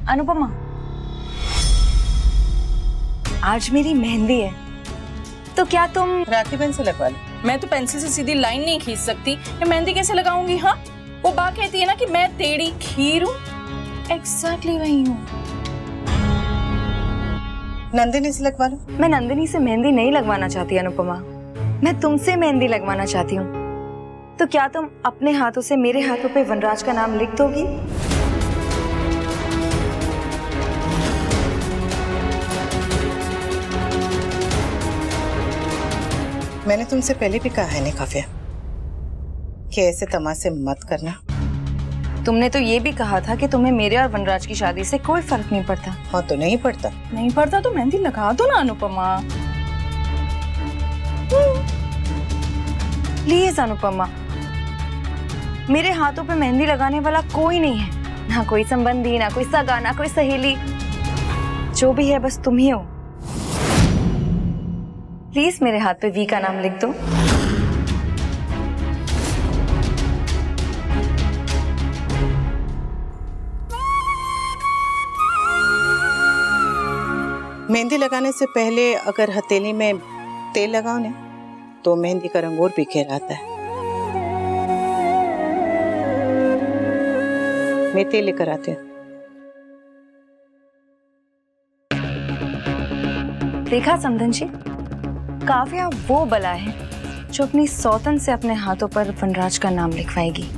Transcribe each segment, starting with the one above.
अनुपमा, आज मेरी मेहंदी है, तो क्या तुम राखी बहन से लगवा लो। मैं तो पेंसिल से सीधी लाइन नहीं खींच सकती, मैं मेहंदी कैसे लगाऊंगी? हाँ, वो बा कहती है ना कि मैं तेरी खीर हूँ, एग्जैक्टली वही हूँ। नंदिनी से लगवा लो। मैं नंदिनी से मेहंदी नहीं लगवाना चाहती अनुपमा, मैं तुमसे मेहंदी लगवाना चाहती हूँ। तो क्या तुम अपने हाथों से मेरे हाथों पे वनराज का नाम लिख दोगी? मैंने तुमसे पहले भी कहा है ना काव्या कि ऐसे तमाशे मत करना। तुमने तो ये भी कहा था कि तुम्हें मेरे और वनराज की शादी से कोई फर्क नहीं पड़ता। हाँ, तो नहीं पड़ता। नहीं पड़ता तो मेहंदी लगा दो ना अनुपमा। प्लीज अनुपमा, मेरे हाथों पे मेहंदी लगाने वाला कोई नहीं है, ना कोई संबंधी, ना कोई सगा, ना कोई सहेली, जो भी है बस तुम ही हो। प्लीज मेरे हाथ पे वी का नाम लिख दो। मेहंदी लगाने से पहले अगर हथेली में तेल लगाओ ना तो मेहंदी का रंग और बिखेर आता है। मैं तेल लेकर आती हूँ। देखा समधन जी, काव्या वो बला है जो अपनी सौतन से अपने हाथों पर वनराज का नाम लिखवाएगी।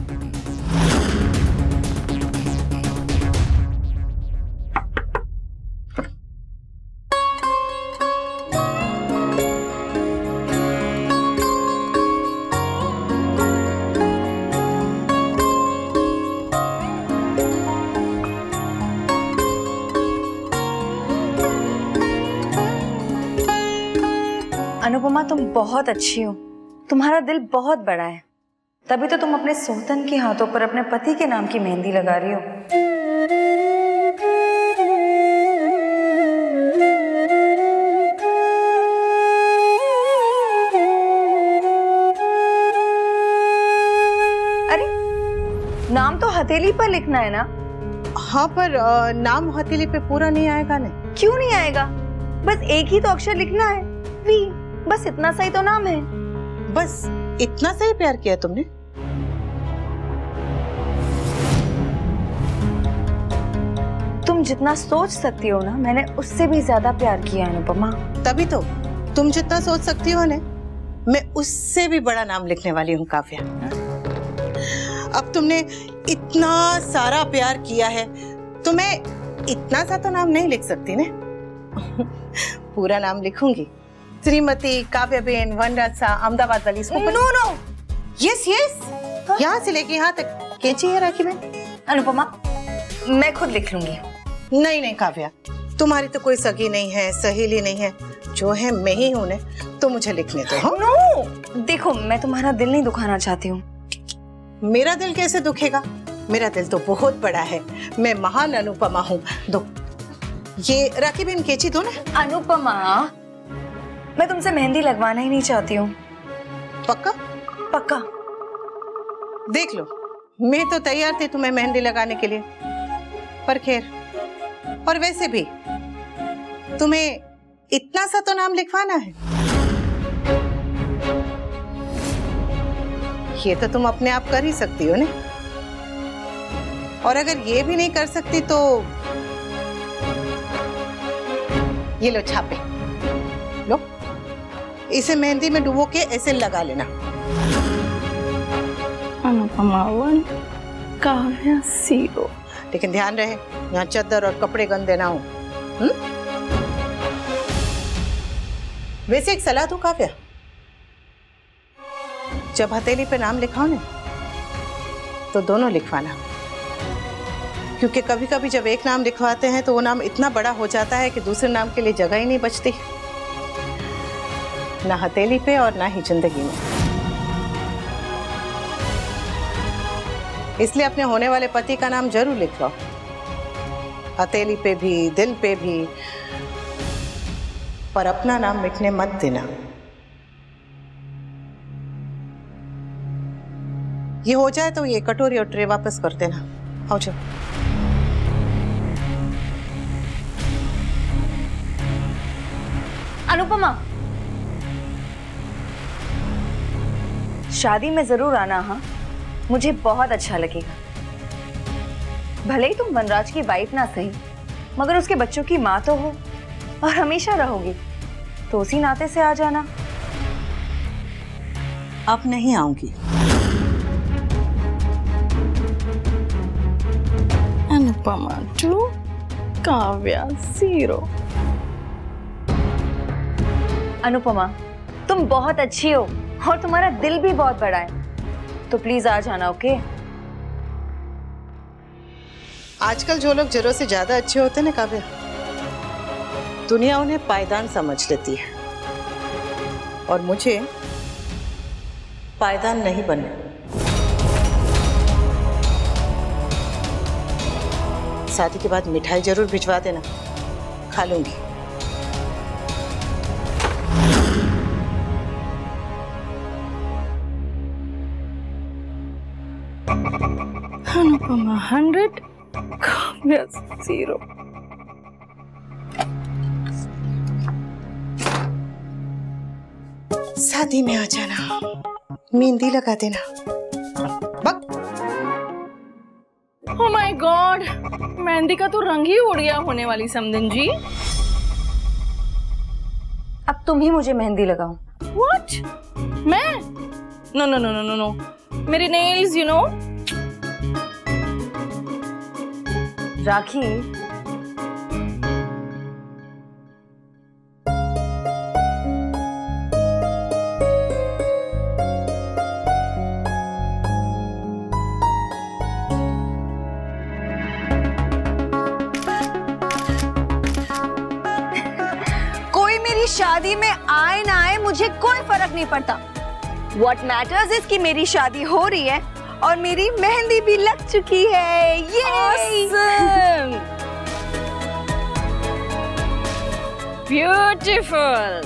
अनुपमा, तुम बहुत अच्छी हो, तुम्हारा दिल बहुत बड़ा है, तभी तो तुम अपने सोहतन के हाथों पर अपने पति के नाम की मेहंदी लगा रही हो। अरे, नाम तो हथेली पर लिखना है ना? हाँ, पर नाम हथेली पे पूरा नहीं आएगा ना। क्यों नहीं आएगा? बस एक ही तो अक्षर लिखना है, वी। बस इतना सही तो नाम है। बस इतना सही प्यार किया तुमने? तुम जितना सोच सकती हो ना, मैंने उससे भी ज्यादा प्यार किया अनुपमा। तभी तो तुम जितना सोच सकती हो ना, मैं उससे भी बड़ा नाम लिखने वाली हूँ काव्या। अब तुमने इतना सारा प्यार किया है तो मैं इतना सा तो नाम नहीं लिख सकती ना। पूरा नाम लिखूंगी, श्रीमती काव्याबेन वनराज अहमदाबाद वाली। नो नो, यस यस, यहाँ से लेके यहाँ तक कैंची है राखी बहन। अनुपमा, मैं खुद लिख लूंगी। नहीं नहीं काव्या, तुम्हारी तो कोई सगी नहीं है, सहेली नहीं है, जो है मैं ही हूं ने, तो मुझे लिखने दो। नो, देखो मैं तुम्हारा दिल नहीं दुखाना चाहती हूँ। मेरा दिल कैसे दुखेगा? मेरा दिल तो बहुत बड़ा है, मैं महान अनुपमा हूँ। दो ये राखी बहन कैंची दो ना। अनुपमा, मैं तुमसे मेहंदी लगवाना ही नहीं चाहती हूँ। पक्का? पक्का। देख लो, मैं तो तैयार थी तुम्हें मेहंदी लगाने के लिए, पर खैर, और वैसे भी तुम्हें इतना सा तो नाम लिखवाना है। ये तो तुम अपने आप कर ही सकती हो ना। और अगर ये भी नहीं कर सकती तो ये लो छापे, लो, इसे मेहंदी में डुबो के ऐसे लगा लेना। Anupama one, Kavya zero. लेकिन ध्यान रहे यहाँ चादर और कपड़े गंदे ना हो। वैसे एक सलाह दूं काव्या, जब हथेली पे नाम लिखाओ ना तो दोनों लिखवाना, क्योंकि कभी कभी जब एक नाम लिखवाते हैं तो वो नाम इतना बड़ा हो जाता है कि दूसरे नाम के लिए जगह ही नहीं बचती, ना हथेली पे और ना ही जिंदगी में। इसलिए अपने होने वाले पति का नाम जरूर लिखवाओ, हथेली पे भी, दिल पे भी, पर अपना नाम मिटने मत देना। ये हो जाए तो ये कटोरी और ट्रे वापस कर देना। आओ जाओ। अनुपमा, शादी में जरूर आना। हाँ, मुझे बहुत अच्छा लगेगा। भले ही तुम वनराज की वाइफ ना सही, मगर उसके बच्चों की माँ तो हो और हमेशा रहोगी, तो उसी नाते से आ जाना। अब नहीं आऊंगी। अनुपमा 2, काव्या 0। अनुपमा, तुम बहुत अच्छी हो और तुम्हारा दिल भी बहुत बड़ा है, तो प्लीज आ जाना। ओके? आजकल जो लोग जरूरत से ज्यादा अच्छे होते हैं ना काव्या, दुनिया उन्हें पायदान समझ लेती है, और मुझे पायदान नहीं बनना। शादी के बाद मिठाई जरूर भिजवा देना, खा लूंगी। अनुपमा 100, काव्या 0। शादी में आ जाना, मेहंदी लगा देना। बक। ओह माय गॉड, मेहंदी का तो रंग ही उड़ गया होने वाली समदन जी। अब तुम ही मुझे मेहंदी लगाओ। What? मैं? No no no no no no. मेरे nails, you know. राखी, कोई मेरी शादी में आए ना आए मुझे कोई फर्क नहीं पड़ता। What matters is कि मेरी शादी हो रही है और मेरी मेहंदी भी लग चुकी है। ये Awesome. Beautiful.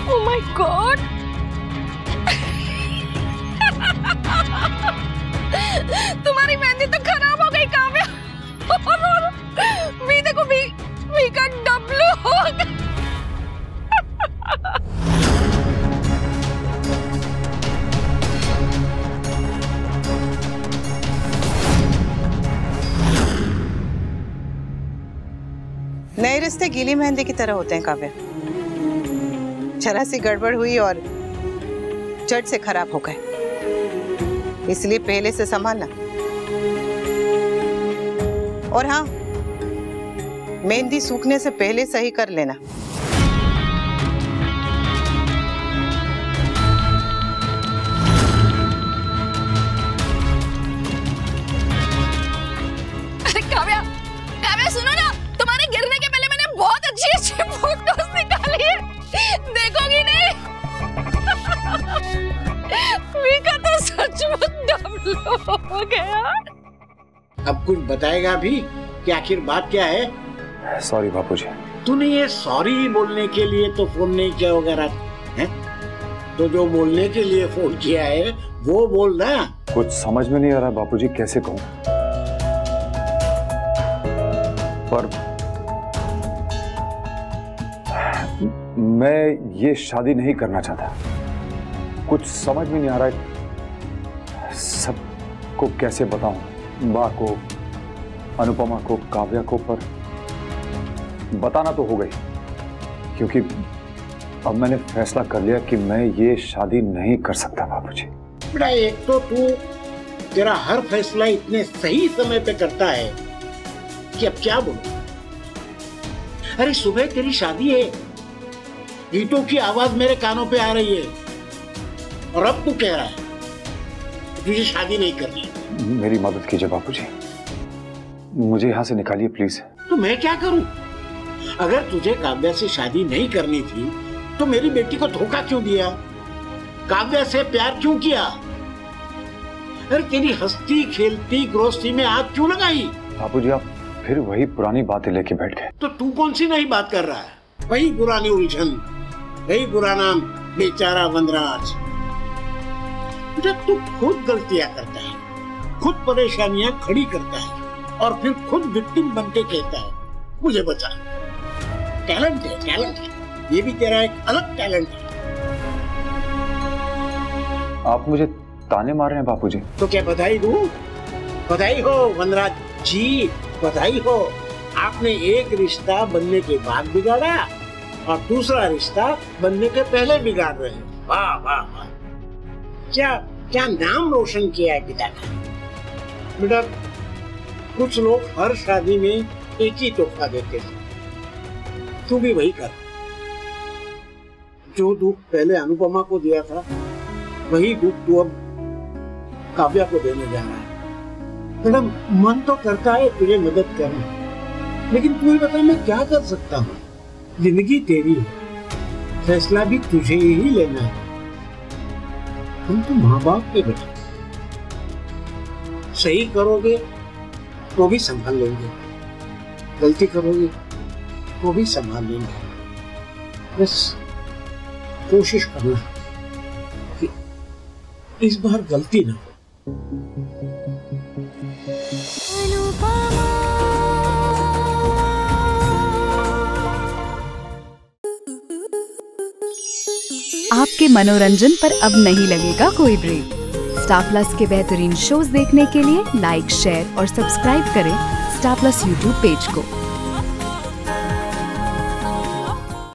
Oh my God. तुम्हारी मेहंदी तो खराब हो गई काव्या। और वी देखो, वी का डब्लू हो गया। नए रिश्ते गीली मेहंदी की तरह होते हैं काव्या, जरा सी गड़बड़ हुई और झट से खराब हो गए, इसलिए पहले से संभालना। और हाँ, मेहंदी सूखने से पहले सही कर लेना। अरे काव्या, काव्या सुनो ना, तुम्हारे गिरने के पहले मैंने बहुत अच्छी फोटोज निकाली है, देखोगी नहीं? वीका तो सचमुच डब्लू हो गया। अब कुछ बताएगा भी कि आखिर बात क्या है? सॉरी बापूजी। तूने ये सॉरी बोलने के लिए तो फोन नहीं किया होगा रात, हैं? तो जो बोलने के लिए फोन किया है वो बोल ना। कुछ समझ में नहीं आ रहा बापूजी, कैसे कहूं, पर मैं ये शादी नहीं करना चाहता। कुछ समझ में नहीं आ रहा है सबको कैसे बताऊं, माँ को, अनुपमा को, काव्या को, पर बताना तो हो गई, क्योंकि अब मैंने फैसला कर लिया कि मैं ये शादी नहीं कर सकता बापूजी। बेटा, एक तो तू तेरा हर फैसला इतने सही समय पे करता है कि अब क्या बोलूं। अरे सुबह तेरी शादी है, गीतों की आवाज मेरे कानों पे आ रही है, और अब तू कह रहा है तुझे शादी नहीं करनी। मेरी मदद कीजिए बापूजी, मुझे यहाँ से निकालिए प्लीज। तो मैं क्या करूं? अगर तुझे काव्या से शादी नहीं करनी थी तो मेरी बेटी को धोखा क्यों दिया? काव्या से प्यार क्यों किया? अरे तेरी हंसती खेलती गृहस्थी में आग क्यों लगाई? बापूजी, आप फिर वही पुरानी बातें लेके बैठ गए। तो तू कौन सी नई बात कर रहा है? वही पुरानी उलझन, वही पुराना बेचारा वनराज। बेटा तू खुद गलतियां करता है, खुद परेशानियां खड़ी करता है और फिर खुद विक्टिम बनके कहता है मुझे बचा। टैलेंट है, टैलेंट है, ये भी तेरा एक अलग टैलेंट है। आप मुझे ताने मार रहे हैं बापूजी? तो क्या बधाई दूं? बधाई हो वनराज जी, बधाई हो। आपने एक रिश्ता बनने के बाद बिगाड़ा और दूसरा रिश्ता बनने के पहले बिगाड़ रहे हैं। वाह वाह वाह, क्या क्या नाम रोशन किया है पिता का। बेटा कुछ लोग हर शादी में एक ही तोहफा देते हैं, तू भी वही कर। जो दुख पहले अनुपमा को दिया था वही दुख तू अब काव्या को देने जा रहा है। मैडम मन तो करता है तुझे मदद करना, लेकिन तू ही बता मैं क्या कर सकता हूँ। जिंदगी तेरी है, फैसला भी तुझे ही लेना है। हम तो माँ बाप के बेटे, सही करोगे तो भी संभाल लेंगे, गलती करोगे तो भी संभाल लेंगे। बस कोशिश करना कि इस बार गलती ना हो। आपके मनोरंजन पर अब नहीं लगेगा कोई ब्रेक। स्टार प्लस के बेहतरीन शोज देखने के लिए लाइक, शेयर और सब्सक्राइब करें स्टार प्लस यूट्यूब पेज को।